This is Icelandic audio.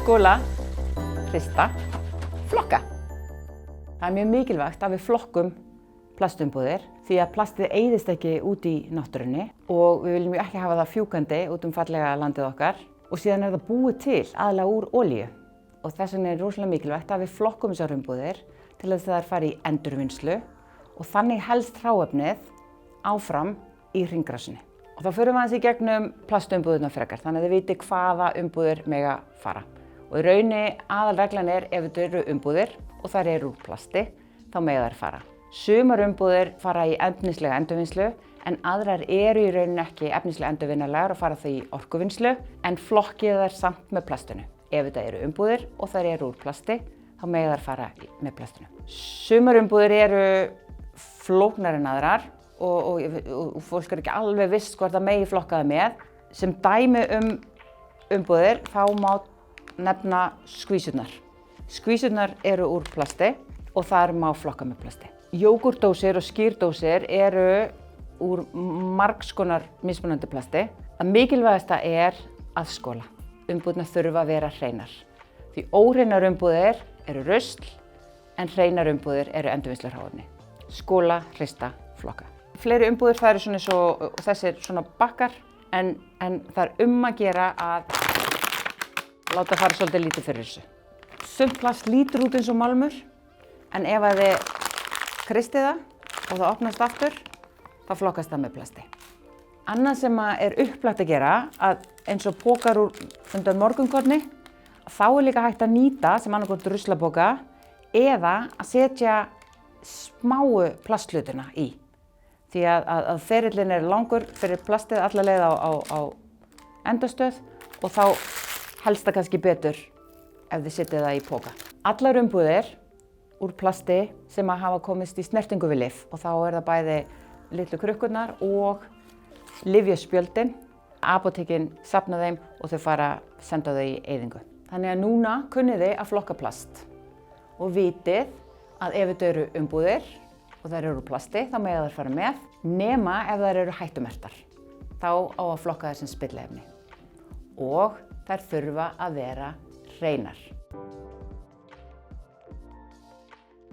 Skola, hrista, flokka. Það mjög mikilvægt að við flokkum plastumbúðir því að plastið eyðist ekki út í náttúrunni og við viljum ekki hafa það fjúkandi út fallega landið okkar. Og síðan það búið til aðallega úr olíu og þess vegna rosalega mikilvægt að við flokkum þessar umbúðir til að þær fari í endurvinnslu og þannig helst hráefnið áfram í hringrásinni. Og þá förum við aðeins í gegnum plastumbúðirnar frekar, þannig að þið viti hvaða umbúðir mega fara. Og í rauninni aðalreglan ef þetta eru umbúðir og þær eru úr plasti, þá mega þær fara. Sumar umbúðir fara í efnislega endurvinnslu en aðrar eru í rauninni ekki efnislega endurvinnanlegar og fara þau í orkuvinnslu en flokkið þær samt með plastinu. Ef þetta eru umbúðir og þær eru úr plasti, þá mega þær fara með plastinu. Sumar umbúðir eru flóknari en aðrar og fólk ekki alveg viss hvort það megi flokka það með. Sem dæmi umbúðir þá má nefna skvísurnar. Skvísurnar eru úr plasti og þar má flokka með plasti. Jógúrtdósir og skýrdósir eru úr margs konar mismunandi plasti. Það mikilvægasta að skola. Umbúðirnar þurfa að vera hreinar. Því óhreinar umbúðir eru rusl en hreinar umbúðir eru endurvinnslurhráefni. Skola, hrista, flokka. Fleiri umbúðir það eru eins og þessir svona bakkar en það er að gera að láta fara svolítið lítið fyrir þessu. Sumt plast lítur út eins og málmur en ef að þið kristið það og það opnast aftur þá flokkast það með plasti. Annað sem er upplagt að gera að eins og pokar undan morgunkorni þá er líka hægt að nýta sem annaðhvort ruslapoka eða að setja smáu plasthlutina í. Því að ferillinn er langur fyrir plastið alla leið á endastöð og þá helst það kannski betur ef þið setjið það í poka. Allar umbúðir úr plasti sem hafa komist í snertingu við lyf og þá er það bæði litlu krukkurnar og lyfjaspjöldin. Apótekin safna þeim og þau senda þau í eyðingu. Þannig að núna kunnið þið að flokka plast og vitið að ef þetta eru umbúðir og þær eru úr plasti þá mega þær fara með nema ef þær eru hættumerktar. Þá á að flokka þær sem spilliefni og þær þurfa að vera hreinar.